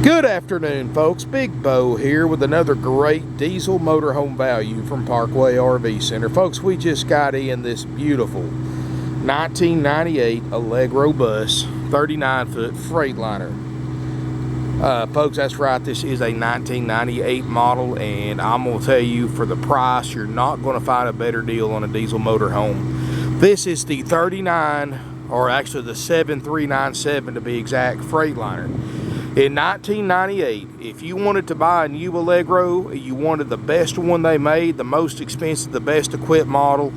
Good afternoon, folks. Big Bo here with another great diesel motorhome value from Parkway RV Center. Folks, we just got in this beautiful 1998 Allegro Bus 39-foot Frieghtliner. Folks, that's right. This is a 1998 model, and I'm going to tell you, for the price, you're not going to find a better deal on a diesel motorhome. This is the 39, or actually the 7397 to be exact, Frieghtliner. In 1998, if you wanted to buy a new Allegro, you wanted the best one they made, the most expensive, the best equipped model,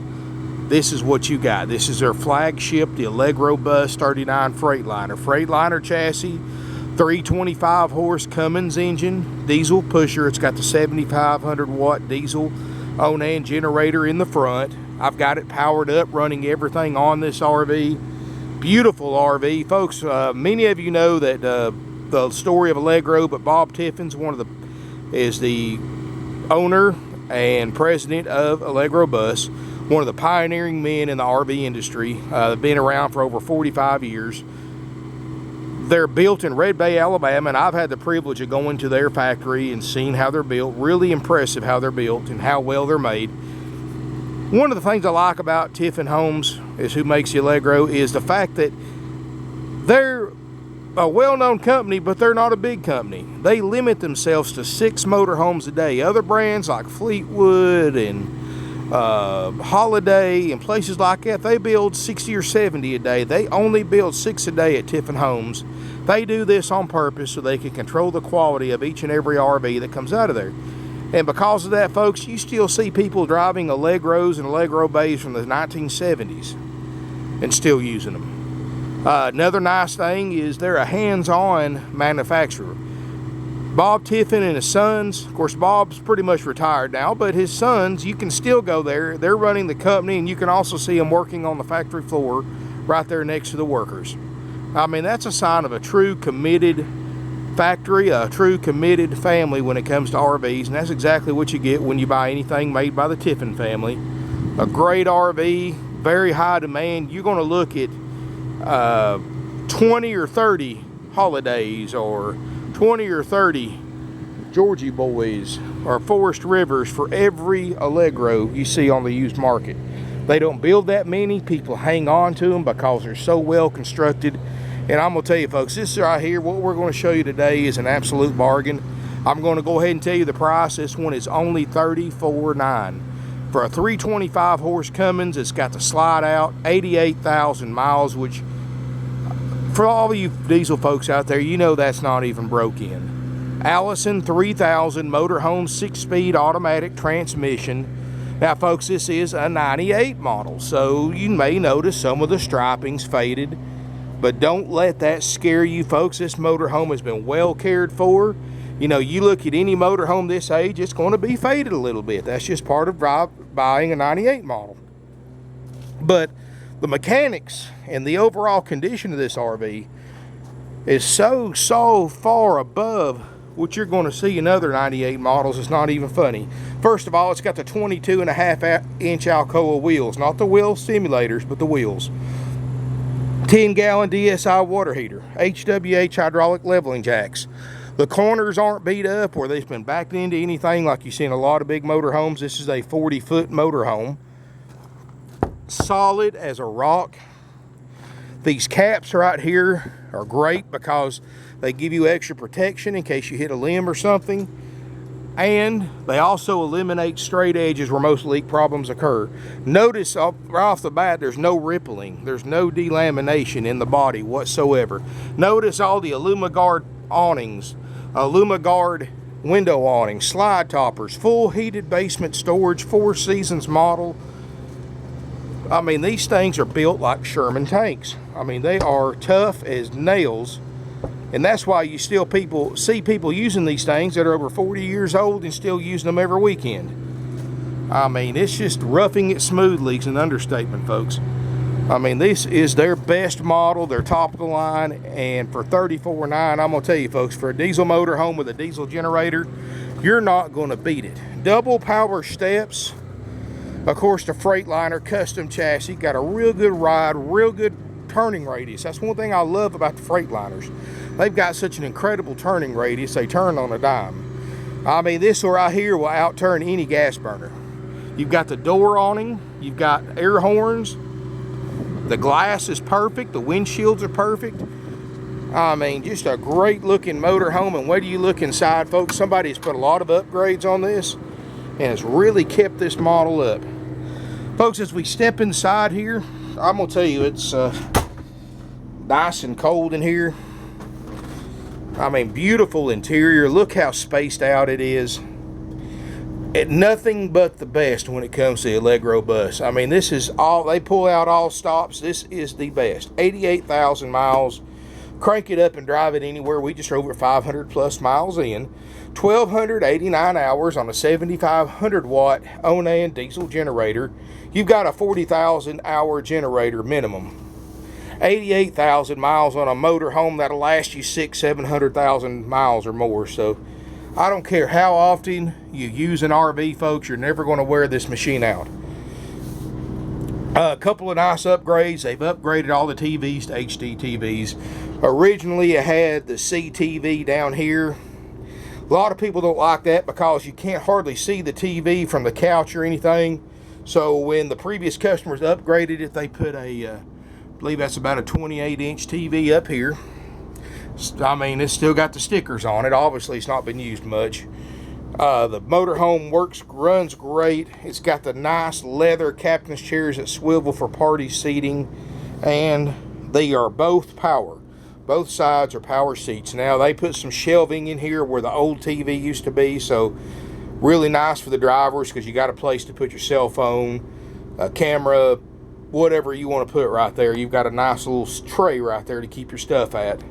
this is what you got. This is their flagship, the Allegro Bus 39 Frieghtliner. Frieghtliner chassis, 325 horse Cummins engine, diesel pusher. It's got the 7,500 watt diesel Awning generator in the front. I've got it powered up, running everything on this RV. Beautiful RV. Folks, many of you know that the story of Allegro, but Bob Tiffin's is the owner and president of Allegro Bus, one of the pioneering men in the RV industry. They've been around for over 45 years. They're built in Red Bay, Alabama, and I've had the privilege of going to their factory and seeing how they're built. Really impressive how they're built and how well they're made. One of the things I like about Tiffin Homes, is who makes the Allegro, is the fact that they're a well-known company, but they're not a big company. They limit themselves to 6 motorhomes a day. Other brands like Fleetwood and Holiday and places like that, they build 60 or 70 a day. They only build 6 a day at Tiffin Homes. They do this on purpose so they can control the quality of each and every RV that comes out of there. And because of that, folks, you still see people driving Allegros and Allegro Bays from the 1970s and still using them. Another nice thing is they're a hands-on manufacturer. Bob Tiffin and his sons, of course Bob's pretty much retired now, but his sons, you can still go there. They're running the company, and you can also see them working on the factory floor right there next to the workers. I mean, that's a sign of a true committed factory, a true committed family when it comes to RVs, and that's exactly what you get when you buy anything made by the Tiffin family. A great RV, very high demand. You're going to look at 20 or 30 Holidays or 20 or 30 Georgie Boys or Forest Rivers for every Allegro you see on the used market. They don't build that many. People hang on to them because they're so well constructed. And I'm going to tell you, folks, this right here, what we're going to show you today is an absolute bargain. I'm going to go ahead and tell you the price. This one is only $34,900. For a 325 horse Cummins, it's got the slide out, 88,000 miles, which for all of you diesel folks out there, you know that's not even broke in. Allison 3000 motorhome 6-speed automatic transmission. Now, folks, this is a 98 model, so you may notice some of the striping's faded, but don't let that scare you, folks. This motorhome has been well cared for. You know, you look at any motorhome this age, it's going to be faded a little bit. That's just part of buying a 98 model. But the mechanics and the overall condition of this RV is so far above what you're going to see in other 98 models. It's not even funny. First of all, it's got the 22.5-inch Alcoa wheels, not the wheel simulators, but the wheels. 10-gallon DSI water heater, HWH hydraulic leveling jacks. The corners aren't beat up or they've been backed into anything like you see in a lot of big motorhomes. This is a 40-foot motorhome. Solid as a rock. These caps right here are great because they give you extra protection in case you hit a limb or something. And they also eliminate straight edges where most leak problems occur. Notice right off the bat, there's no rippling. There's no delamination in the body whatsoever. Notice all the Alumaguard awnings, Alumaguard window awnings, slide toppers, full heated basement storage, 4 Seasons model. I mean, these things are built like Sherman tanks. I mean, they are tough as nails. And that's why you still see people using these things that are over 40 years old and still using them every weekend. I mean, it's just roughing it smoothly is an understatement, folks. I mean, this is their best model, their top of the line, and for $34,900, I'm going to tell you, folks, for a diesel motorhome with a diesel generator, you're not going to beat it. Double power steps. Of course, the Frieghtliner custom chassis got a real good ride, real good turning radius. That's one thing I love about the Freightliners. They've got such an incredible turning radius, they turn on a dime. I mean, this right here will outturn any gas burner. You've got the door awning, you've got air horns, the glass is perfect, the windshields are perfect. I mean, just a great looking motorhome. And wait till you look inside, folks. Somebody's put a lot of upgrades on this and has really kept this model up. Folks, as we step inside here, I'm gonna tell you, it's nice and cold in here. I mean, beautiful interior. Look how spaced out it is. Nothing but the best when it comes to the Allegro Bus. I mean, this is all, they pull out all stops. This is the best. 88,000 miles. Crank it up and drive it anywhere. We just drove it 500 plus miles in. 1,289 hours on a 7,500 watt Awning diesel generator. You've got a 40,000 hour generator minimum. 88,000 miles on a motorhome that'll last you 600,000-700,000 miles or more. So I don't care how often you use an RV, folks, you're never going to wear this machine out. A couple of nice upgrades. They've upgraded all the TVs to HD TVs. Originally, it had the CTV down here. A lot of people don't like that because you can't hardly see the TV from the couch or anything. So when the previous customers upgraded it, they put a, I believe that's about a 28-inch TV up here. I mean, it's still got the stickers on it. Obviously, it's not been used much. The motorhome runs great. It's got the nice leather captain's chairs that swivel for party seating, and they are both power. Both sides are power seats. Now, they put some shelving in here where the old TV used to be, so really nice for the drivers because you got a place to put your cell phone, a camera, whatever you want to put right there. You've got a nice little tray right there to keep your stuff at.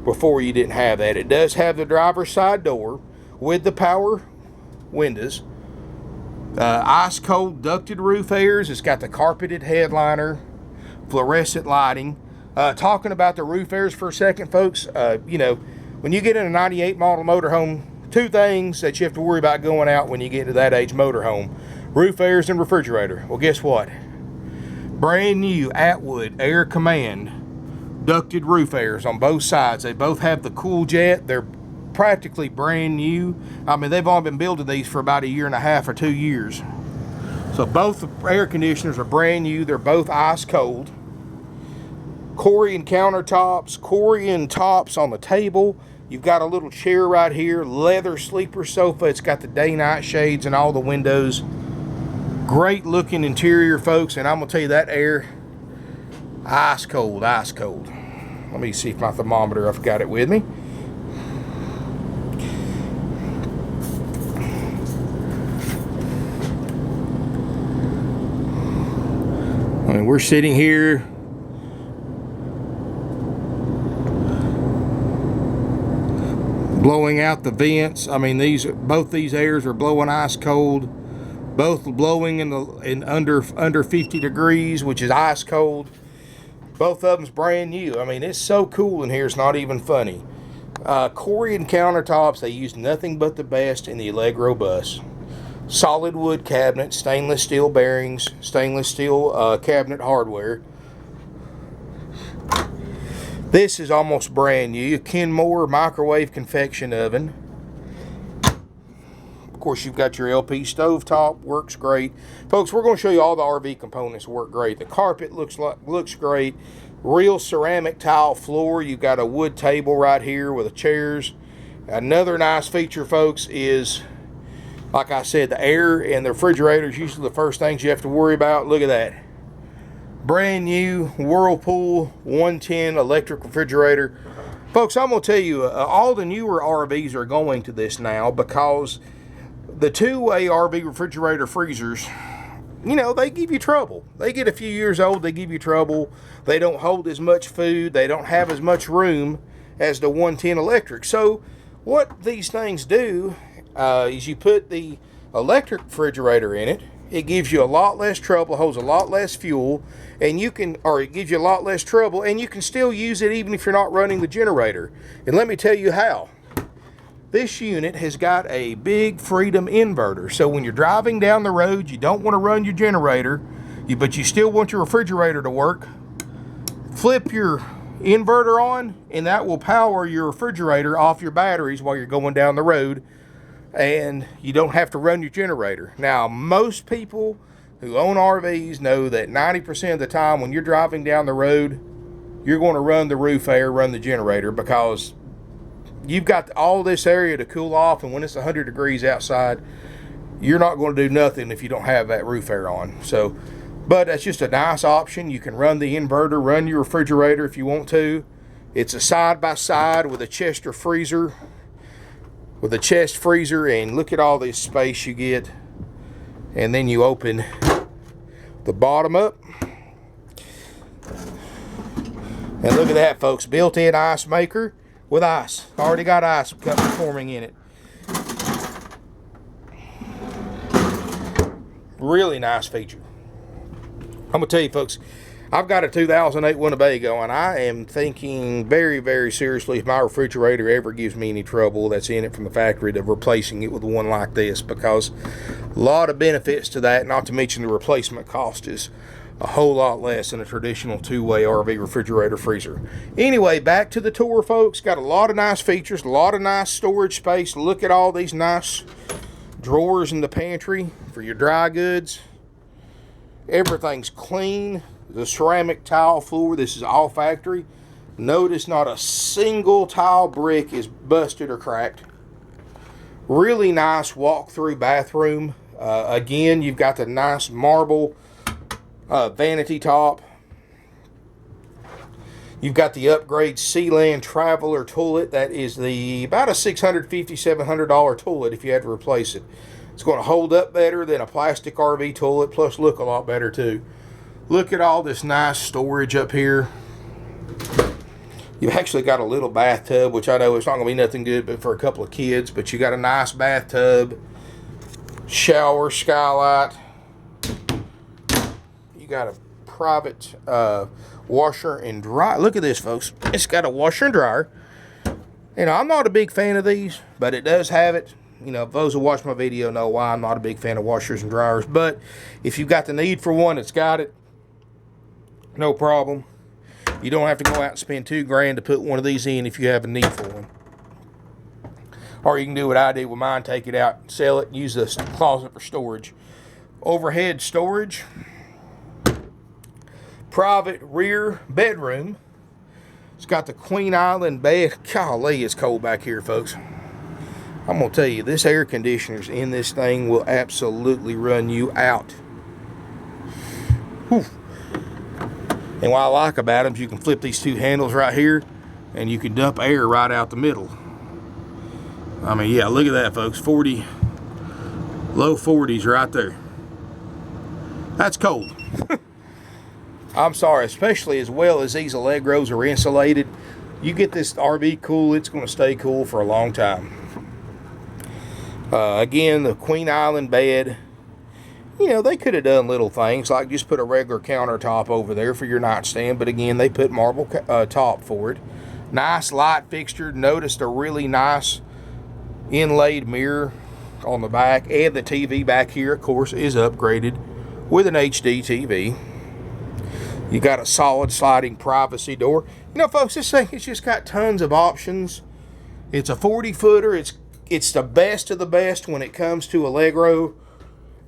Before you didn't have that. It does have the driver's side door with the power windows. Ice cold ducted roof airs. It's got the carpeted headliner, fluorescent lighting. Talking about the roof airs for a second, folks, you know, when you get in a 98 model motorhome, two things that you have to worry about going out when you get to that age motorhome: roof airs and refrigerator. Well, guess what? Brand new Atwood Air Command ducted roof airs on both sides. They both have the cool jet. They're practically brand new. I mean, they've only been building these for about 1.5 or 2 years. So both the air conditioners are brand new. They're both ice cold. Corian countertops, Corian tops on the table. You've got a little chair right here, leather sleeper sofa. It's got the day-night shades and all the windows. Great looking interior, folks, and I'm gonna tell you that air, ice cold, ice cold. Let me see if my thermometer, I've got it with me. I mean, we're sitting here blowing out the vents. I mean, both these airs are blowing ice cold. Both blowing in under 50 degrees, which is ice cold. Both of them's brand new. I mean, it's so cool in here, it's not even funny. Corian countertops, they use nothing but the best in the Allegro Bus. Solid wood cabinets, stainless steel bearings, stainless steel cabinet hardware. This is almost brand new. Kenmore microwave convection oven. Of course, you've got your LP stovetop, works great. Folks, we're going to show you all the RV components work great. The carpet looks great. Real ceramic tile floor. You've got a wood table right here with the chairs. Another nice feature, folks, is, like I said, the air and the refrigerator is usually the first things you have to worry about. Look at that. Brand new Whirlpool 110 electric refrigerator. Folks, I'm going to tell you, all the newer RVs are going to this now because the two-way RV refrigerator freezers, you know, they give you trouble. They get a few years old, they give you trouble. They don't hold as much food. They don't have as much room as the 110 electric. So what these things do is you put the electric refrigerator in it. It gives you a lot less trouble, holds a lot less fuel, and you can, or it gives you a lot less trouble, and you can still use it even if you're not running the generator. And let me tell you how. This unit has got a big Freedom inverter. So when you're driving down the road, you don't want to run your generator, but you still want your refrigerator to work. Flip your inverter on, and that will power your refrigerator off your batteries while you're going down the road, and you don't have to run your generator. Now, most people who own RVs know that 90% of the time when you're driving down the road, you're going to run the roof air, run the generator, because you've got all this area to cool off, and when it's 100 degrees outside, you're not going to do nothing if you don't have that roof air on. So, but that's just a nice option. You can run the inverter, run your refrigerator if you want to. It's a side-by-side with a chest freezer, and look at all this space you get. And then you open the bottom up. And look at that, folks. Built-in ice maker with ice. Already got ice forming in it. Really nice feature. I'm going to tell you, folks, I've got a 2008 Winnebago, and I am thinking very, very seriously, if my refrigerator ever gives me any trouble that's in it from the factory, of replacing it with one like this, because a lot of benefits to that, not to mention the replacement cost is a whole lot less than a traditional two-way RV refrigerator freezer. Anyway, back to the tour, folks. Got a lot of nice features, a lot of nice storage space. Look at all these nice drawers in the pantry for your dry goods. Everything's clean. The ceramic tile floor, this is all factory. Notice not a single tile brick is busted or cracked. Really nice walk-through bathroom. Again, you've got the nice marble vanity top. You've got the upgrade Sealand Traveler toilet. That is about a $650, $700 toilet if you had to replace it. It's going to hold up better than a plastic RV toilet, plus look a lot better too. Look at all this nice storage up here. You've actually got a little bathtub, which I know it's not going to be nothing good but for a couple of kids, but you got a nice bathtub, shower, skylight. You got a private washer and dryer. Look at this, folks. It's got a washer and dryer. You know, I'm not a big fan of these, but it does have it. You know, those who watch my video know why I'm not a big fan of washers and dryers. But if you've got the need for one, it's got it. No problem. You don't have to go out and spend $2,000 to put one of these in if you have a need for one. Or you can do what I did with mine, take it out, sell it, and use this closet for storage. Overhead storage. Private rear bedroom. It's got the Queen Island bed. Golly, it's cold back here, folks. I'm going to tell you, this air conditioners in this thing will absolutely run you out. Whew. And what I like about them is you can flip these two handles right here, and you can dump air right out the middle. I mean, yeah, look at that, folks. 40, low 40s right there. That's cold. I'm sorry, especially as well as these Allegros are insulated. You get this RV cool, it's going to stay cool for a long time. Again, the Queen Island bed. You know, they could have done little things like just put a regular countertop over there for your nightstand, but again, they put marble top for it. Nice light fixture. Notice the really nice inlaid mirror on the back, and the TV back here, of course, is upgraded with an HD TV. You got a solid sliding privacy door. You know, folks, this thing has just got tons of options. It's a 40-footer. It's the best of the best when it comes to Allegro,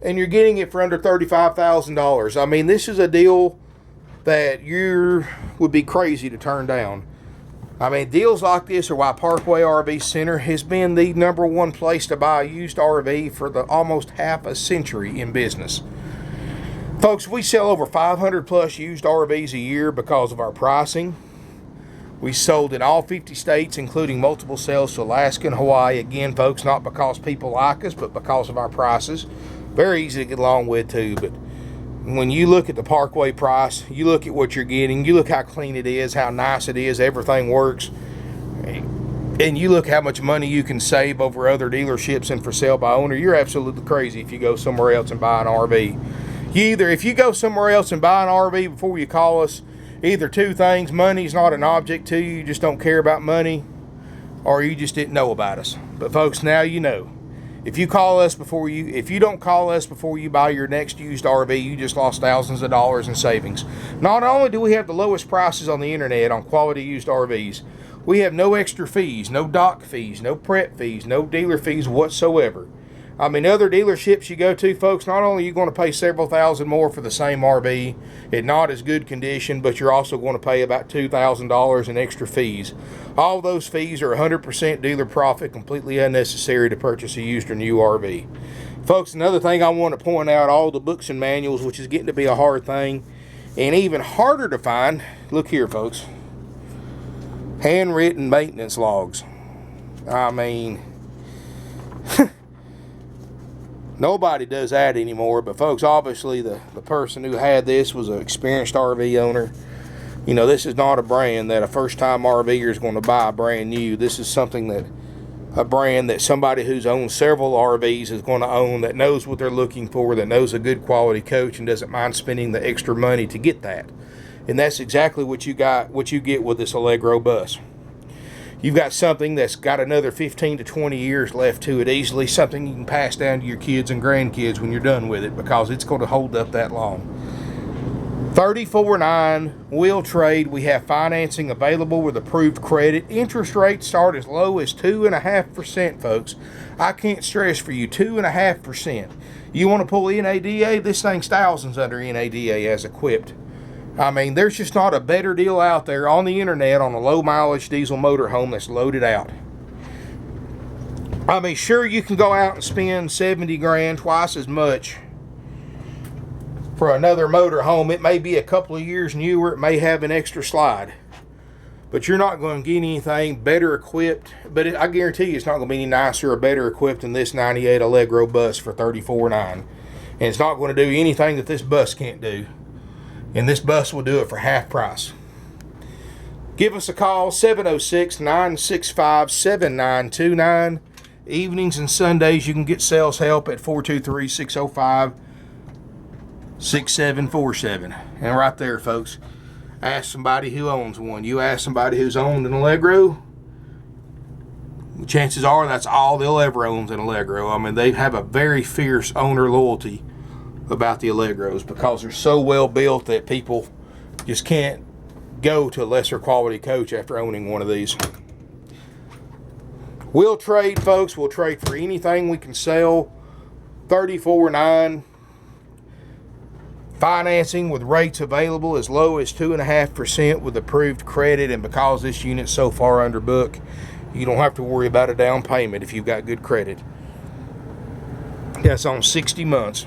and you're getting it for under $35,000. I mean, this is a deal that you would be crazy to turn down. I mean, deals like this are why Parkway RV Center has been the #1 place to buy a used RV for the almost half a century in business. Folks, we sell over 500 plus used RVs a year because of our pricing. We sold in all 50 states, including multiple sales to Alaska and Hawaii. Again, folks, not because people like us, but because of our prices. Very easy to get along with, too. But when you look at the Parkway price, you look at what you're getting, you look how clean it is, how nice it is, everything works, and you look how much money you can save over other dealerships and for sale by owner, you're absolutely crazy if you go somewhere else and buy an RV. If you go somewhere else and buy an RV before you call us, either two things: money's not an object to you, you just don't care about money, or you just didn't know about us. But folks, now you know. If you don't call us before you buy your next used RV, you just lost thousands of dollars in savings. Not only do we have the lowest prices on the internet on quality used RVs, we have no extra fees, no dock fees, no prep fees, no dealer fees whatsoever. I mean, other dealerships you go to, folks, not only are you going to pay several thousand more for the same RV in not as good condition, but you're also going to pay about $2,000 in extra fees. All those fees are 100% dealer profit, completely unnecessary to purchase a used or new RV. Folks, another thing I want to point out, all the books and manuals, which is getting to be a hard thing, and even harder to find. Look here, folks. Handwritten maintenance logs. I mean... Nobody does that anymore, but folks, obviously the person who had this was an experienced RV owner. You know, this is not a brand that a first-time RVer is going to buy brand new. This is a brand that somebody who's owned several RVs is going to own, that knows what they're looking for, that knows a good quality coach and doesn't mind spending the extra money to get that. And that's exactly what you get with this Allegro Bus. You've got something that's got another 15 to 20 years left to it easily, something you can pass down to your kids and grandkids when you're done with it, because it's going to hold up that long. $34.9 will trade. We have financing available with approved credit. Interest rates start as low as 2.5%, folks. I can't stress for you, 2.5%. You want to pull NADA? This thing's thousands under NADA as equipped. I mean, there's just not a better deal out there on the internet on a low mileage diesel motorhome that's loaded out. I mean, sure, you can go out and spend 70 grand, twice as much for another motorhome. It may be a couple of years newer, it may have an extra slide, but you're not going to get anything better equipped. But I guarantee you it's not going to be any nicer or better equipped than this 98 Allegro Bus for $34.9. And it's not going to do anything that this bus can't do. And this bus will do it for half price. Give us a call, 706-965-7929. Evenings and Sundays, you can get sales help at 423-605-6747. And right there, folks, ask somebody who owns one. You ask somebody who's owned an Allegro, chances are that's all they'll ever own an Allegro. I mean, they have a very fierce owner loyalty about the Allegros, because they're so well built that people just can't go to a lesser quality coach after owning one of these. We'll trade, folks. We'll trade for anything we can sell. $34.9. Financing with rates available as low as 2.5% with approved credit. And because this unit's so far under book, you don't have to worry about a down payment if you've got good credit. That's on 60 months.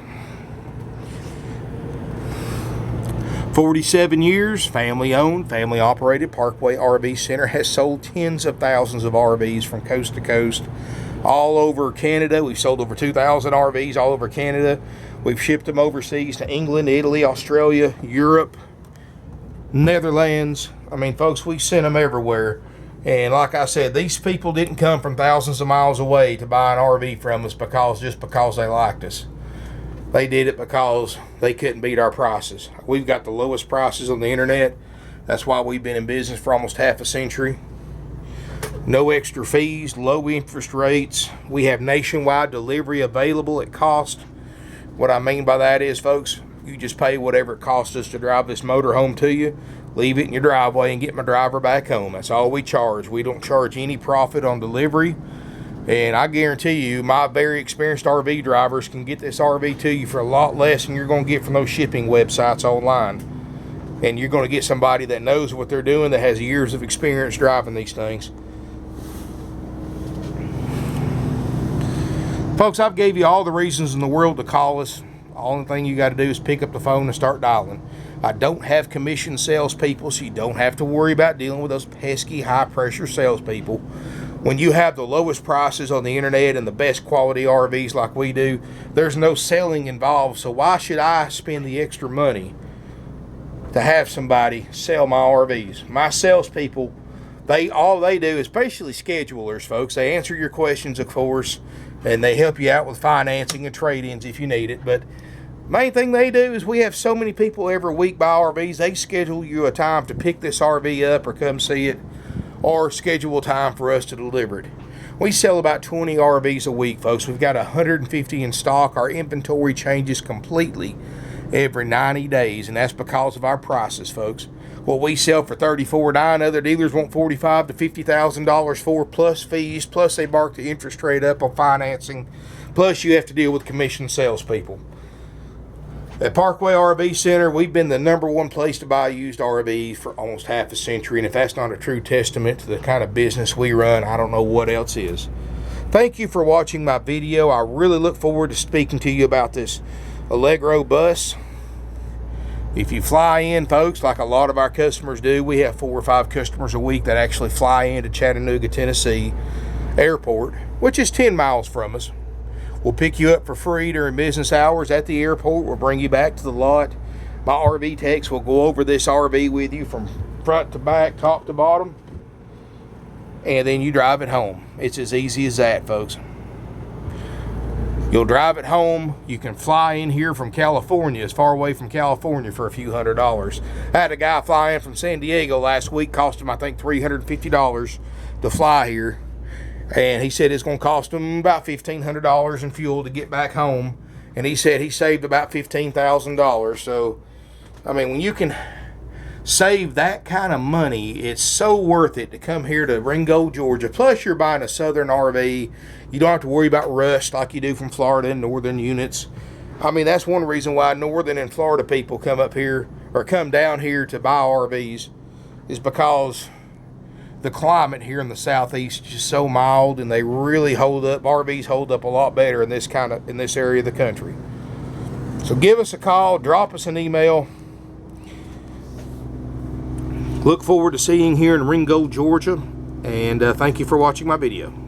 47 years, family owned, family operated. Parkway RV Center has sold tens of thousands of RVs from coast to coast all over Canada. We've sold over 2,000 RVs all over Canada. We've shipped them overseas to England, Italy, Australia, Europe, Netherlands. I mean, folks, we sent them everywhere. And like I said, these people didn't come from thousands of miles away to buy an RV from us just because they liked us. They did it because they couldn't beat our prices. We've got the lowest prices on the internet. That's why we've been in business for almost half a century. No extra fees, low interest rates. We have nationwide delivery available at cost. What I mean by that is, folks, you just pay whatever it costs us to drive this motorhome to you, leave it in your driveway, and get my driver back home. That's all we charge. We don't charge any profit on delivery. And I guarantee you, my very experienced RV drivers can get this RV to you for a lot less than you're going to get from those shipping websites online. And you're going to get somebody that knows what they're doing, that has years of experience driving these things. Folks, I've gave you all the reasons in the world to call us. The only thing you got to do is pick up the phone and start dialing. I don't have commission salespeople, so you don't have to worry about dealing with those pesky high-pressure salespeople. When you have the lowest prices on the internet and the best quality RVs like we do, there's no selling involved. So why should I spend the extra money to have somebody sell my RVs? My salespeople, all they do, especially schedulers, folks, they answer your questions, of course, and they help you out with financing and trade-ins if you need it. But main thing they do is, we have so many people every week buy RVs, they schedule you a time to pick this RV up or come see it. or schedule a time for us to deliver it. We sell about 20 RVs a week, folks. We've got 150 in stock. Our inventory changes completely every 90 days, and that's because of our prices, folks. What we sell for $34,900, other dealers want $45,000 to $50,000 for, plus fees, plus they mark the interest rate up on financing, plus you have to deal with commission salespeople. At Parkway RV Center, we've been the #1 place to buy used RVs for almost half a century, and if that's not a true testament to the kind of business we run, I don't know what else is. Thank you for watching my video. I really look forward to speaking to you about this Allegro bus. If you fly in, folks, like a lot of our customers do, we have 4 or 5 customers a week that actually fly into Chattanooga, Tennessee airport, which is 10 miles from us. We'll pick you up for free during business hours at the airport. We'll bring you back to the lot. My RV techs will go over this RV with you from front to back, top to bottom, and then you drive it home. It's as easy as that, folks. You'll drive it home. You can fly in here from California, as far away from California, for a few $100s. I had a guy fly in from San Diego last week, cost him I think $350 to fly here, and he said it's going to cost him about $1,500 in fuel to get back home, and he said he saved about $15,000. So I mean, when you can save that kind of money, it's so worth it to come here to Ringgold, Georgia. Plus, you're buying a southern RV. You don't have to worry about rust like you do from Florida and northern units. I mean, that's one reason why northern and Florida people come up here or come down here to buy RVs, is because the climate here in the southeast is just so mild, and they really hold up. RVs hold up a lot better in this area of the country. So give us a call, drop us an email. Look forward to seeing you here in Ringgold, Georgia, and thank you for watching my video.